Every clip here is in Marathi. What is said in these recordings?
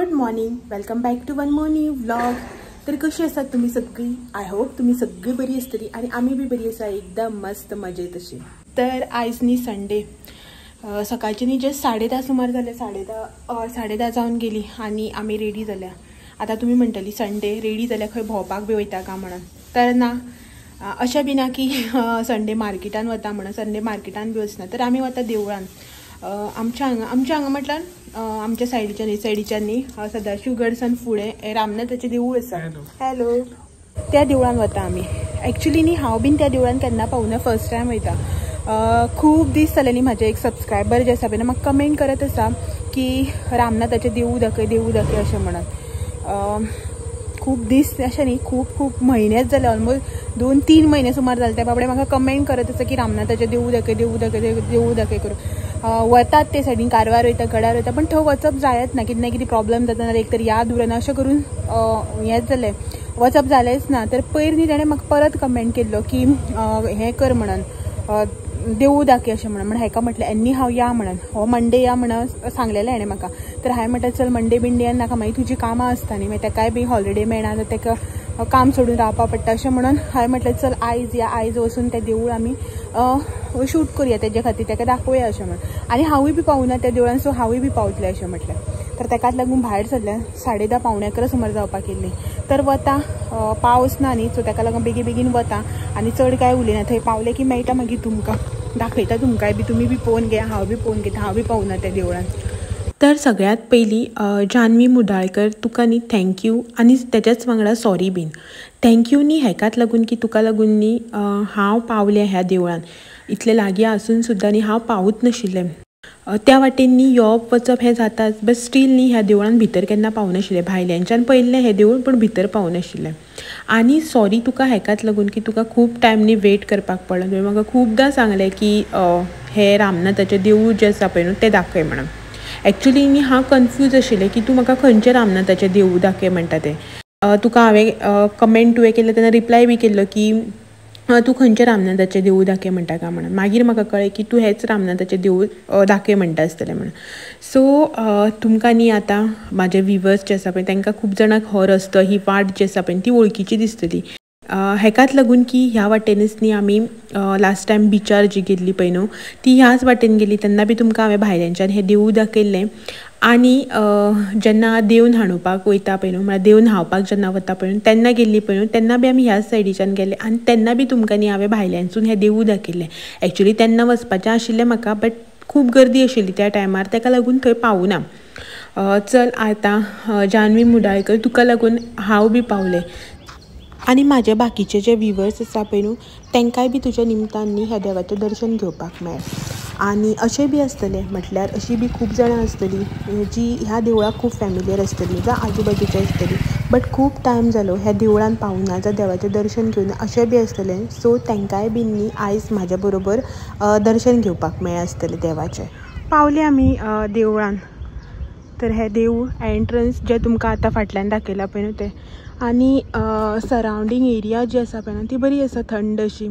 Good morning, welcome back to one more new vlog. तर कशी आसात तुम्ही सगळी? आय होप तुम्ही सगळी बरी आसतली आणि आम्ही बी बरी आसा, एकदम मस्त मजेत अशी. तर आयज न्ही संडे, सकाळची न्ही जस्ट 10:30 सुमार जाले, 10:30 जावन गेली आणि आम्ही रेडी जाल्या. आता तुम्ही म्हणटली संडे रेडी जाल्या खंय भोंवपाक बी वयता का म्हणून. तर ना, अशें बी ना की संडे मार्केटान वता म्हणून, संडे मार्केटान बी वचना. तर आमी वता देवळान. आमच्या हांगा म्हटल्यार आमच्या सायडीच्यान न्ही सदाशिव गडसान फुडें रामनाथाचें देवूळ आसा. हॅलो. त्या देवळान वता आमी. एक्चुली न्ही हांव बीन त्या देवळान केन्ना पावूना, फर्स्ट टायम वयता. खूब दीस जाले न्ही म्हाजे एक सबस्क्रायबर जे आसा पळय म्हाका कमेंट करत आसा की रामनाथाचें देवूळ दाखय अशें म्हणून. खूब दीस अशें न्ही, खूब म्हयनेच जाले, ऑलमोस्ट 2-3 महिने सुमार जाले. त्या बाबडे म्हाका कमेंट करत आसा की रामनाथाचें देवूळ दाखय करून. वतात ते सायडीन कारवार वयता, गडार वयता, पण थंय वचप जायत ना, कितें ना कितें प्रॉब्लम जाता ना, एक तर याद उरना अशें करून हेंच जालें, वचप जालेंच ना. तर पयर न्ही ताणें म्हाका परत कमेंट केल्लो की हें कर म्हणून, देवूळ दाखय अशें म्हणून. हेका म्हटलें एनी हांव या म्हणून, हो मंडे या म्हणून सांगलेलें हाणें म्हाका. तर हांवें म्हटलें चल मंडे बिंडे नाका, मागीर तुजी कामां आसता न्ही, मागीर तेकाय बी हॉलिडे मेळना, तर तेका काम सोडून रावपा पडटा अशें म्हणून हांवें म्हटलें चल आयज वचून तें देवूळ आमी शूट करुया, तेजे खातीर तेका दाखोवया अशें म्हणून. आनी हांवूय बी पावूना त्या देवळान, सो हांवूय बी पावतलें अशें म्हटलें. तर तेकाच लागून भायर सरलें. 10:30 पावणे 11 सुमार जावपाक येयल्लीं. तर वता, पावस ना न्ही, सो तेका लागून बेगीन वता आनी चड कांय उलयना. थंय पावलें की मेळटा मागीर तुमकां दाखयता, तुमकांय बी, तुमी बी पळोवन घेया, हांव बी पळोवन घेता. हांव बी पावूना त्या देवळान. तर सगळ्यात पयलीं जान्हवी मुडाळकर, तुका न्ही थँक्यू, आनी तेच्याच वांगडा सॉरी बीन. थँक्यू न्ही हेकाच लागून की तुका लागून न्ही हांव पावलें ह्या देवळान. इतलें लागीं आसून सुद्दां न्ही हांव पावूच नाशिल्लें. त्या वाटेन न्ही येवप वचप हें जाताच, बट स्टील न्ही ह्या देवळान भितर केन्ना पावनाशिल्लें. भायल्यांच्यान पयल्लें हें देवूळ, पूण भितर पावनाशिल्लें. आनी सॉरी तुका हेकाच लागून की तुका खूब टायम न्ही वेट करपाक पडलो. तुवें म्हाका खुबदां सांगलें की हें रामनाथाचें देवूळ जें आसा पळय न्हू तें दाखय म्हणून. एक्चुली न्ही हांव कन्फ्यूज आशिल्लें की तूं म्हाका खंयचें रामनाथाचें देवूळ दाखय म्हणटा तें. तुका हांवें कमेंट तुवें केल्लें तेन्ना रिप्लाय बी केल्लो की तूं खंयचें रामनाथाचें देवूळ दाखय म्हणटा काय म्हणून. मागीर म्हाका कळ्ळें की तूं हेंच रामनाथाचें देवूळ दाखय म्हणटा आसतलें म्हणून. सो तुमकां न्ही आतां म्हाजे व्हिवर्स जे आसा पळय तांकां खूब जाणांक हो रस्तो, ही वाट जी आसा पळय ती वळखीची दिसतली. हेकाच लागून की ह्या वाटेनच न्ही आमी लास्ट टायम बिचार जी गेल्ली पळय न्हू ती ह्याच वाटेन गेली, तेन्ना बी तुमकां हांवें भायल्यांच्यान हें देवूळ दाखयल्लें. आनी जेन्ना देव न्हाणोवपाक वयता पळय न्हू, म्हळ्यार देव न्हांवपाक जेन्ना वता पळय न्हू तेन्ना गेल्ली पळय न्हू, तेन्ना बी आमी ह्याच सायडीच्यान गेले आनी तेन्ना बी तुमकां न्ही हांवें भायल्यांसून हें देवूळ दाखयल्लें. एक्चुली तेन्ना वचपाचें आशिल्लें म्हाका, बट खूब गर्दी आशिल्ली त्या टायमार, ताका लागून थंय पावूना. चल आतां जान्हवी मुडाळकर तुका लागून हांव बी पावलें. आनी म्हाजे बाकीचे जे व्हिवर्स आसा पळय न्हू तांकांय बी तुज्या निमतान न्ही ह्या देवाचें दर्शन घेवपाक मेळ्ळें. आनी अशें बी आसतलें, म्हटल्यार अशीं बी खूब जाणां आसतलीं जी ह्या देवळाक खूब फॅमिलियर आसतलीं, जावं आजूबाजूची आसतलीं, बट खूब टायम जालो ह्या देवळान पावूना, जावं देवाचें दर्शन घेवना अशें बी आसतलें. सो तांकांय बीन न्ही आयज म्हाज्या बरोबर दर्शन घेवपाक मेळ्ळें आसतलें देवाचें. पावलीं आमी देवळान. तर हें देवूळ एंट्रन्स जें तुमकां आतां फाटल्यान दाखयलां पळय न्हू तें. आनी सरावंडींग एरिया जी आसा पळय न्हू ती बरी आसा, थंड अशी,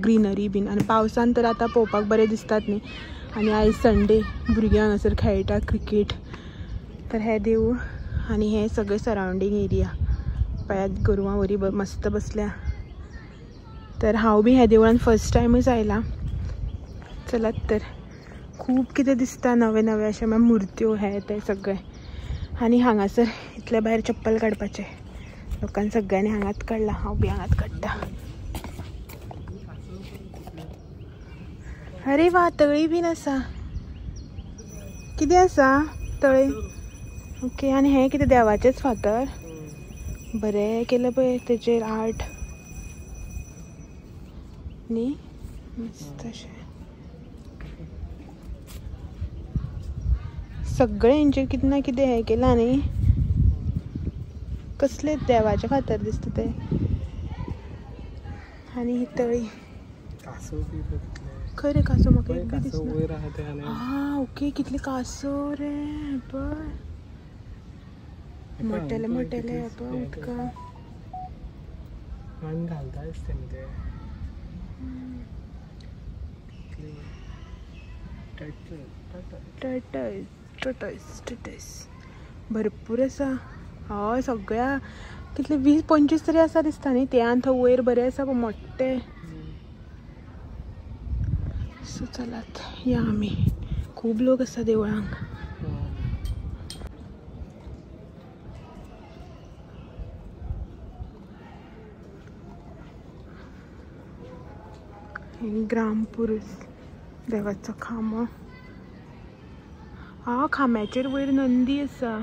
ग्रिनरी बीन. आनी पावसान तर आतां पळोवपाक बरें दिसतात न्ही. आनी आयज संडे, भुरगीं हांगासर खेळटा क्रिकेट. तर हें देवूळ आनी हें सगळें सरावंडींग एरिया पळयात, गोरवां बरी मस्त बसल्या. तर हांव बी ह्या देवळान फर्स्ट टायमूच आयलां. चलात तर खूब कितें दिसता नवें अशें, म्हळ्यार मुर्त्यो हें तें सगळें. आनी हांगासर इतल्या भायर चप्पल काडपाचें, लोकांनी सगळ्यांनी हांगाच काडलां, हांव बी हांगाच काडटा. अरे वा, तळी बीन आसा. कितें आसा तळी? ओके. आनी हें कितें देवाचेंच फातर? बरें केलें पळय तेचेर आर्ट न्ही, मस्त अशें. सगळें हेंचेर कितें ना कितें हें केलां न्ही. कसलें देवाचें फातर दिसता तें. आनी ही तळी खंय रे कासव? म्हाका एक बी दिसना. हां ओके, कितले कासव रे पळय, मोटेले मोटेले पळय उदकां. टर्टल्स भरपूर आसा. हय सगळ्या कितले 20-25 तरी आसा दिसता न्ही. ते आनी थंय वयर बरें आसा मोठे. सो चलात या आमी. खूब लोक आसा देवळांक. ग्रामपुरूष देवाचो खांबो. हा खांब्याचेर वयर नंदी आसा.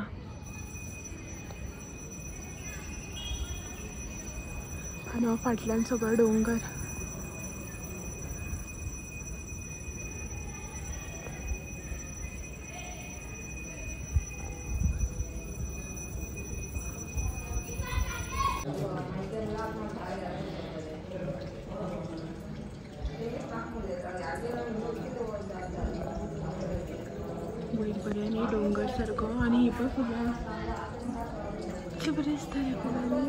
आनी हो फाटल्यान सगळो डोंगर. वयर बरें न्ही डोंगर सारको. आनी ही पळय फुलां इतलें बरें दिसता ह्या फुलांनी.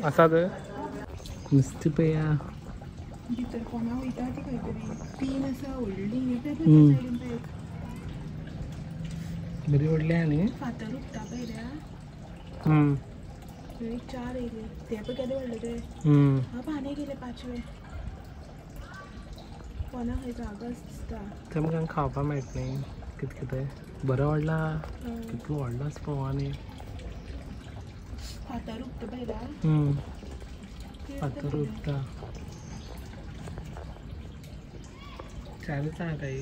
असा तर नुस्ती पया भितर कोणा वयता ती खंय तरी तीन आसा व्हडली. बरी व्हडली आहा न्ही. फातर उठता पळय रे. 4 येयले. ते पळय केदे व्हडले ते. हा पाने गेले 5वे. कोणा खंय जागो दिसता. ते म्हाका खावपा मेळट न्ही. कितें कितें बरो व्हडला. कितलो व्हडलो आसा पळोव. आनी फातर उठता पळय रे. फातर उठता. चारूच आहा ताई.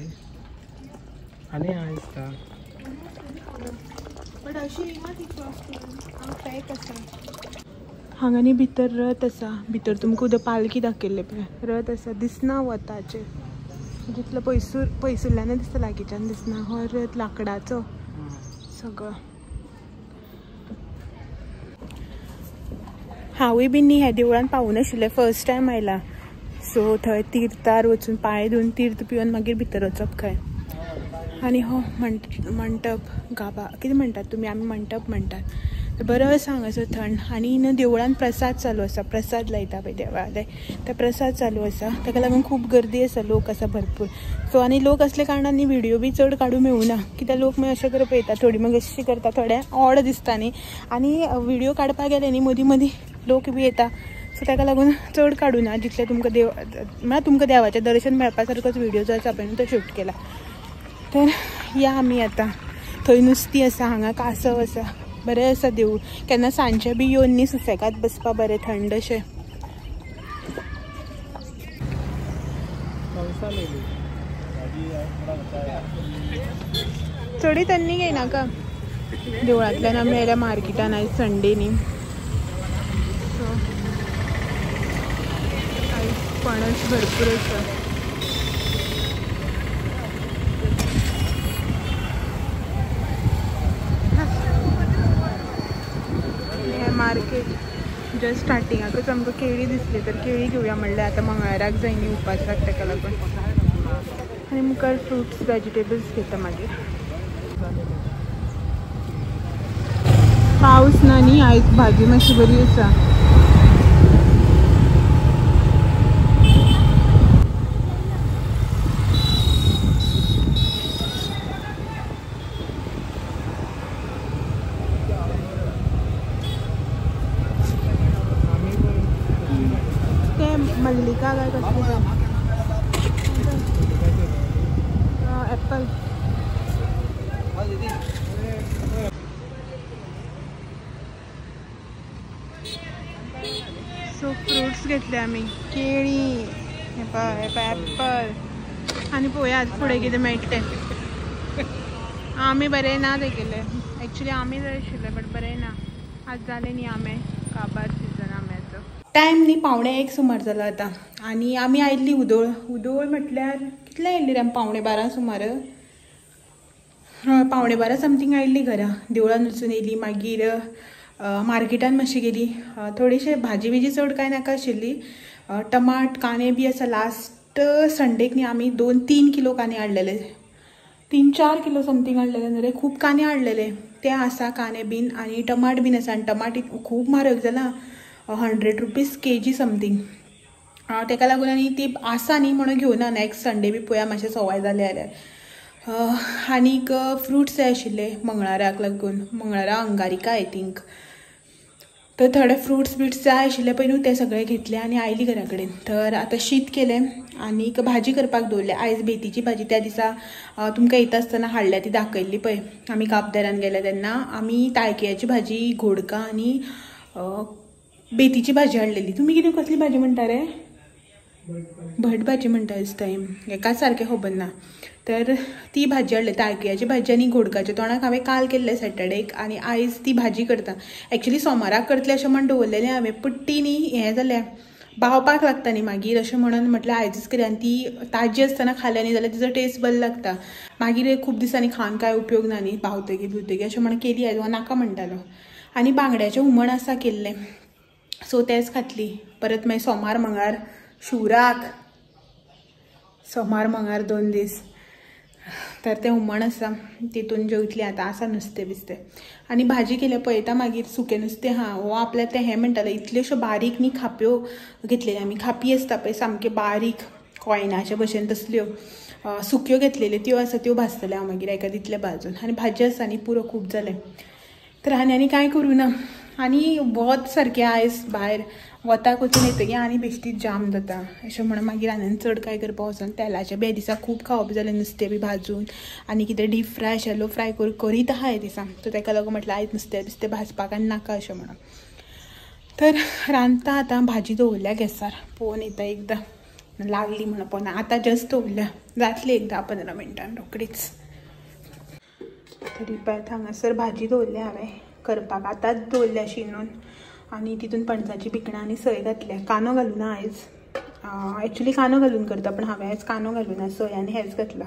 आनी आहा दिसता. बट अशी येयना ती क्रॉस करून. हांव पॅक आसा. हांगा न्ही भितर रथ आसा. भितर तुमकां उदक पालखी दाखयल्ले पळय. रथ आसा दिसना वताचेर. जितलो पयसुल्ल्यान दिसता लागींच्यान दिसना. हो रथ लाकडाचो सगळो. हांवूय बीन न्ही ह्या देवळान पावूं नाशिल्लें. फर्स्ट टायम आयलां. सो थंय तिर्थार वचून पांय धुवन तीर्थ पिवन मागीर भितर वचप काय. आनी हो मंटप गाबा कितें म्हणटात तुमी. आमी मंटप म्हणटात. बरो आसा हांगासर थंड. आनी न्हू देवळान प्रसाद चालू आसा. प्रसाद लायता पळय देवाले ते प्रसाद चालू आसा. ताका लागून खूब गर्दी आसा. लोक आसा भरपूर. सो आनी लोक असले कारणान न्ही व्हिडिओ बी चड काडूं मेळूना. कित्याक लोक मागीर अशें करप पळयता. थोडी मागीर अशी करता. थोड्या ऑड दिसता न्ही. आनी व्हिडिओ काडपाक गेले न्ही मदीं मदीं लोक बी येता. सो ताका लागून चड काडूना. जितले तुमकां म्हळ्यार तुमकां देवाचें दर्शन मेळपा सारकोच व्हिडिओ जो आसा पळय तो शूट केला. तर या आमी आतां. थंय नुस्तीं आसा. हांगा कासव आसा. बरें आसा देवूळ. केन्ना सांजचें बी येवन न्ही सुसेगाद बसपा बरें थंड अशें. चडी तन्नी घेयनाका. देवळांतल्यान आमी आयल्या मार्केटान. आयज संडे न्ही. सो आयज पणस भरपूर आसा. मार्केट जस्ट स्टार्टिंगाकच आमकां केळी दिसली. तर केळी घेवया म्हणलें. आतां मंगळाराक जाय न्ही उपासाक ताका लागून. आनी मुखार फ्रुट्स वेजिटेबल्स घेता मागीर. पावस ना न्ही आयज. भाजी मातशी बरी आसा. मल्लिका काय कसली ॲपल. सो फ्रुट्स घेतले आम्ही. केळी, ॲपल आणि पळोवया आज फुडें कितें मेळटलें. आमी बरें ना ते केले. एक्चुली आमी जाय आशिल्ले बट बरें ना. आज जालें न्ही आंबे, काबार सिजन आंब्याचो. टायम न्ही 1:45 सुमार जालो आतां आनी आमी आयिल्ली उदोळ. उदोळ म्हटल्यार कितले आयिल्ली रे आमी? 11:15 सुमार. 11:15 समथींग आयिल्ली घरा. देवळान वचून येयली. मागीर मार्केटान मातशी गेली. थोडीशी भाजी बिजी चड कांय नाका आशिल्ली. टमाट कांदे बी आसा. लास्ट संडेक न्ही आमी 2-3 किलो कांदे हाडलेले. 3-4 किलो समथींग हाडलेले न्ही रे. खूब कांदे हाडलेले. ते आसा कांदे बीन आनी टमाट बीन आसा. आनी टमाट खूब म्हारग जाला. 100 रुपीज kg समथींग. ताका लागून आनी ती आसा न्ही म्हणून घेवना. नॅक्स्ट संडे बी पळोवया मातशें सवाय जालें जाल्यार. आनीक फ्रुट्स जाय आशिल्ले मंगळाराक लागून. मंगळारा अंगारिका आय थिंक. तर थोडे फ्रुट्स बिट्स जाय आशिल्ले पळय न्हू ते सगळे घेतले आनी आयली घरा कडेन. तर आतां शीत केलें आनीक भाजी करपाक दवरलें. आयज बेतीची भाजी त्या दिसा तुमकां येता आसतना हाडल्या ती दाखयल्ली पळय. आमी कापदारान गेले तेन्ना आमी ताळकिळ्याची भाजी, घोडका आनी बेतीची भाजी हाडलेली. तुमी कितें कसली भाजी म्हणटा रे? भट भाजी म्हणटा दिसता. एकाच सारकें खबर ना. तर ती भाजी हाडली. ताळकिळ्याची भाजी आनी घोडकाच्या तोंडाक हांवें काल केल्लें सॅटर्डेक आनी आयज ती भाजी करता. एक्चुली सोमाराक करतलें अशें म्हण दवरलेलें हांवें. पूण ती न्ही हें जाल्या भावपाक लागता न्ही मागीर अशें म्हणून म्हटल्यार आयजच करी. आनी ती ताजी आसतना खाल्या न्ही जाल्यार तिजो टेस्ट बरो लागता. मागीर खूब दिसांनी खावन कांय उपयोग ना न्ही. भावतगी अशें म्हणून केली आयज. नाका म्हणटालो. आनी बांगड्याचें हुमण आसा केल्लें सो तेंच खातली. परत मागीर सोमार मंगळार शिवराक. सोमार मंगळार 2 दीस. तर तें हुमण आसा तितून जेवतली. आतां आसा नुस्तें बिस्तें आनी भाजी केल्या पळयता मागीर सुकें नुस्तें. हो आपल्या तें हें म्हणटालें इतल्योश्यो बारीक न्ही खाप्यो घेतलेल्यो आमी. खापी आसता पळय सामक्यो बारीक कोयनाचे भशेन तसल्यो सुक्यो घेतलेल्यो त्यो आसा. त्यो भाजतले हांव मागीर एका तितले भाजून. आनी भाजी आसा न्ही पुरो खूब जालें. तर आनी कांय करूं ना. आनी वत सारकें आयज भायर वताक वचून येतकीर आनी बेश्टीच जाम जाता अशें म्हणून मागीर आनी चड कांय करपाक वचून तेलाचे बे दिसा खूब खावप जालें नुस्तें बी भाजून आनी कितें डीप फ्राय शॅलो फ्राय करीत आहा हे दिसा. सो ताका लागून म्हटल्यार आयज नुस्तें बिस्तें भाजपाक आनी नाका अशें म्हणून. तर रांदता आतां. भाजी दवरल्या गॅसार. पळोवन येता एकदां लागली म्हणून पळोवना. आतां जस्ट दवरल्या. जातली एक 10-15 मिनटान रोकडीच. तरी पळय हांगासर भाजी दवरल्या हांवें करपाक. आतांच दवरल्या शिनून आनी तितून पणसाची भिकणां आनी सय घातल्या. कांदो घालूना आयज. एक्चुली कांदो घालून करता पण हांवें आयज कांदो घालूना. सय आनी हेंच घातला.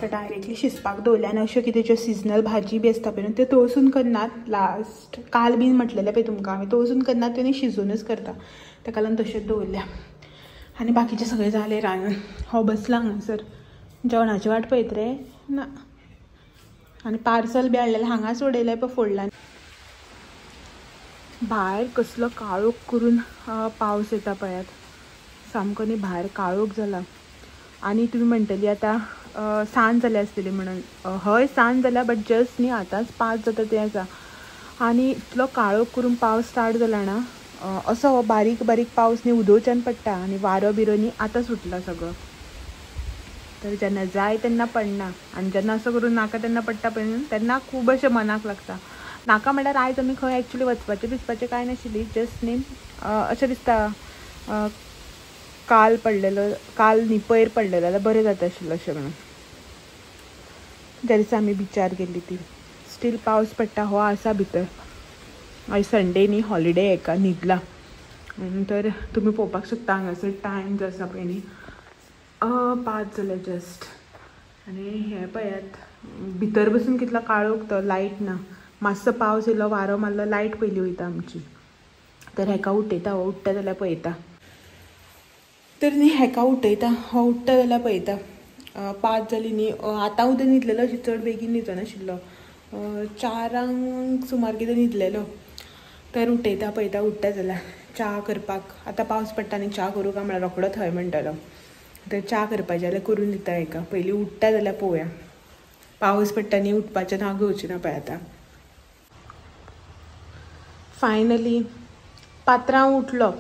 तर डायरेक्टली शिजपाक दवरल्या. आनी अश्यो कितें ज्यो सिजनल भाजी बी आसता पळय त्यो तळसून करनात. लास्ट काल बीन म्हटलेलें पळय तुमकां हांवें तळसून करनात त्यो न्ही शिजोवनूच करता. ताका लागून तशेंच दवरल्या. आनी बाकीचें सगळें जालें रांदून. हो बसला हांगासर. जेवणाची वाट पळयत रे ना. आनी पार्सल बी हाडलेलें हांगाच उडयलें पळय फोडलां. भायर कसलो काळोख करून पावस येता पळयात. सामको न्ही भायर काळोख जाला. आनी तुमी म्हणटली आतां सांज जाल्या आसतली म्हणून. हय सांज जाल्या बट जस्ट न्ही आतांच 5 जाता तें आसा. आनी इतलो काळोख करून पावस स्टार्ट जाला ना. असो हो बारीक बारीक पावस न्ही उदोवच्यान पडटा आनी वारो बिरो न्ही आतां सुटला सगळो. तर जेन्ना जाय तेन्ना पडना आनी जेन्ना असो करून नाका तेन्ना पडटा पळय तेन्ना खूब अशें मनाक लागता. नाका म्हणल्यार आयज आमी खंय एक्चुली वचपाचें कांय नाशिल्ली. जस्ट न्ही अशें दिसता काल पडलेलो काल न्ही पयर पडलेलो जाल्यार बरें जाता आशिल्लें अशें म्हणून. ज्या दिसा आमी बिचार गेल्ली ती स्टील पावस पडटा. हो आसा भितर. आयज संडे न्ही हॉलिडे हेका न्हिदला. तर तुमी पळोवपाक शकता हांगासर टायम जो आसा पळय न्ही 5 जाले जस्ट. आनी हें पळयात भितर बसून कितलो काळोख तो. लायट ना. मातसो पावस येयलो वारो मारलो लायट पयली वयता आमची. तर हेका उठयता. हो उठ्ठा जाल्यार पळयता. तर न्ही हेका उठयता. हो उठ्ठा जाल्यार पळयता. 5 जाली न्ही. आतां उदक न्हिदलेलो अशें चड बेगीन न्हिदनाशिल्लो. 4 सुमार कितें न्हिदलेलो. तर उठयता पळयता उठ्ठा जाल्यार. च्या करपाक आतां पावस पडटा आनी च्या करूं काय म्हळ्यार रोखडो थंय म्हणटालो. तर च्या करपाचें जाल्यार करून दिता हेका. पयलीं उठ्ठा जाल्यार पळोवया. पावस पडटा न्ही उठपाचें नांव घेवचें ना पळय आतां. फायनली पात्रांव उठलो.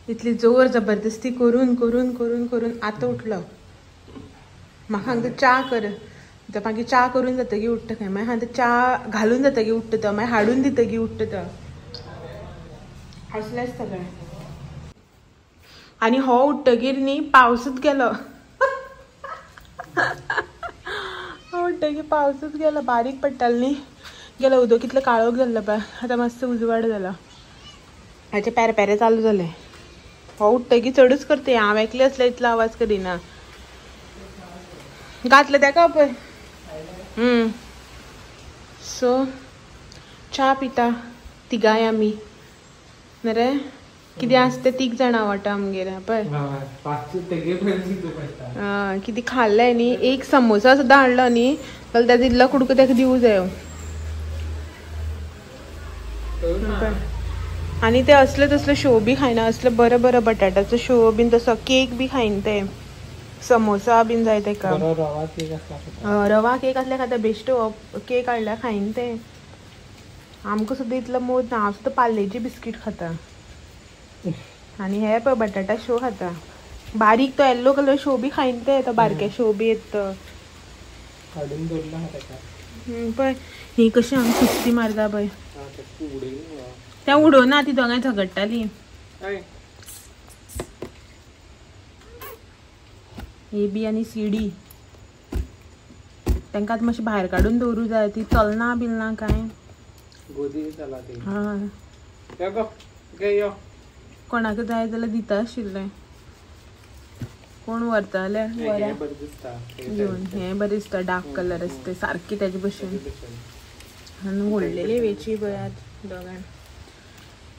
इतली जोर जबरदस्ती करून करून करून करून आतां उठलो. म्हाका सांगता च्या कर तर मागीर च्या करून जाता की उठ्ठा काय मागीर सांगता च्या घालून जाता की उठ्ठा तो मागीर हाडून दिता की उठ्ठा तो असलेंच सगळें. आनी हो उठ्ठगीर न्ही पावसूच गेलो. हो उठ्ठगीर पावसूच गेलो. बारीक पडटालो न्ही गेलो उदक कितलें काळोख जाल्लो पळय. आतां मातसो उजवाड जाला. हाचे पेरपेरे चालू जाले. हो उठ्ठगीर चडूच करता. हांव एकलें असलें इतलो आवाज करिना. घातलं तेका पळय. सो च्या पिता तिगाय आमी रे. कितें आसता ते 3 जाणां आवडटा आमगेर पळय. कितें खाल्लें न्ही. एक समोसा सुद्दां हाडलो न्ही जाल्यार ताजो इल्लो कुडको ताका दिवं जायो. आनी ते असले तसले शो बी खायना. असले बरें बरें बटाट्याचो शो बीन तसो केक बी खायना ते. समोसा बीन जाय तेका. रवा केक असल्या खाता बेश्टो केक हाडल्यार खायना ते. आमकां सुद्दां इतलो मोद ना. हांव सुद्दां पार्लेची बिस्कीट खाता. आनी हे पळय बटाटा शो खाता. बारीक तो येल्लो कलर शो बी खायना ते. तो बारके शो बी येत पळय. ही कशी आमी कुस्ती मारता पळय. त्या उडोवना ती दोगांय झगडटाली. ए बी आनी सी डी तांकां आतां मातशें भायर काडून दवरूं जाय. ती चलना बिलना कांय. कोणाक जाय जाल्यार दिता आशिल्लें. कोण व्हरताले घेवन. हें बरें दिसता डार्क कलर आसता सारकी तेजे भशेन. आनी व्हडलेली वेची पळयात दोगांय.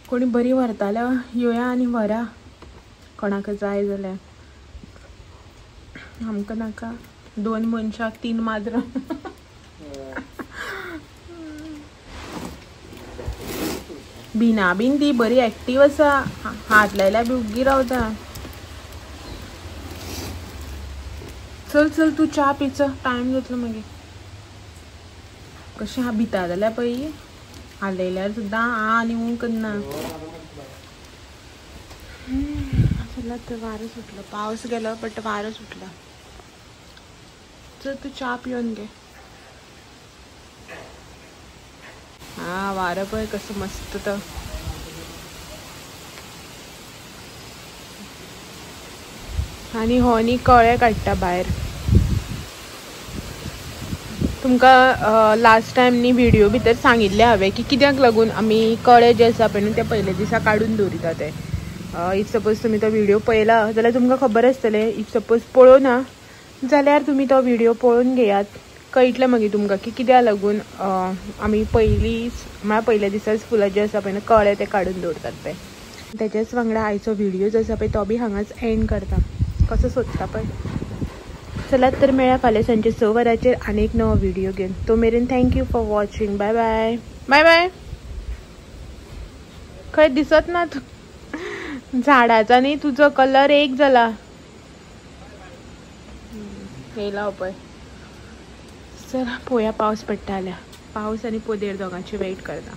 कोणी बरी व्हरताल्या येवया आनी व्हरा कोणाक जाय जाल्यार. आमकां नाका. 2 मनशाक 3 माजरां. भिना बीन ती बरी एक्टीव आसा. हात लायल्यार बी उग्गी रावता. चल चल तूं च्या पिच टायम जातलो मागीर. कशें हांव भिता जाल्यार पळय हालयल्यार सुद्दां आनी ऊ करना. चल वारो सुटलो. पावस गेलो बट वारो सुटलो. चल तूं च्या पिवन घे. वारं पळय कसं मस्त. तो आनी हो न्ही कळे काडटा भायर. तुमकां लास्ट टायम न्ही व्हिडिओ भितर सांगिल्लें हांवें की कित्याक लागून आमी कळे जे आसा पळय न्हू ते पयले दिसा काडून दवरिता ते. इफ सपोज तुमी तो व्हिडिओ पळयला जाल्यार तुमकां खबर आसतलें. इफ सपोज पळोवना जाल्यार तुमी तो व्हिडिओ पळोवन घेयात. कळटलें मागीर तुमकां की कित्याक लागून आमी पयल्या दिसाच फुलां जे आसा पळय कळे ते काडून दवरतात पळय. तेच्याच वांगडा आयचो व्हिडिओ जो आसा पळय तो बी हांगाच एंड करता. कसो सोदता पळय. चलात तर मेळ्या फाल्यां सांजे 6 वरांचेर आनी एक नवो व्हिडिओ घेवन. तो मेरेन thank you for watching. Bye bye. Bye bye. खंय दिसत ना तूं. झाडाचा न्ही तुजो कलर एक जाला. हे लाव पळय. चल पळोवया पावस पडटा जाल्यार. पावस आनी पोदेर दोगांची वेट करता.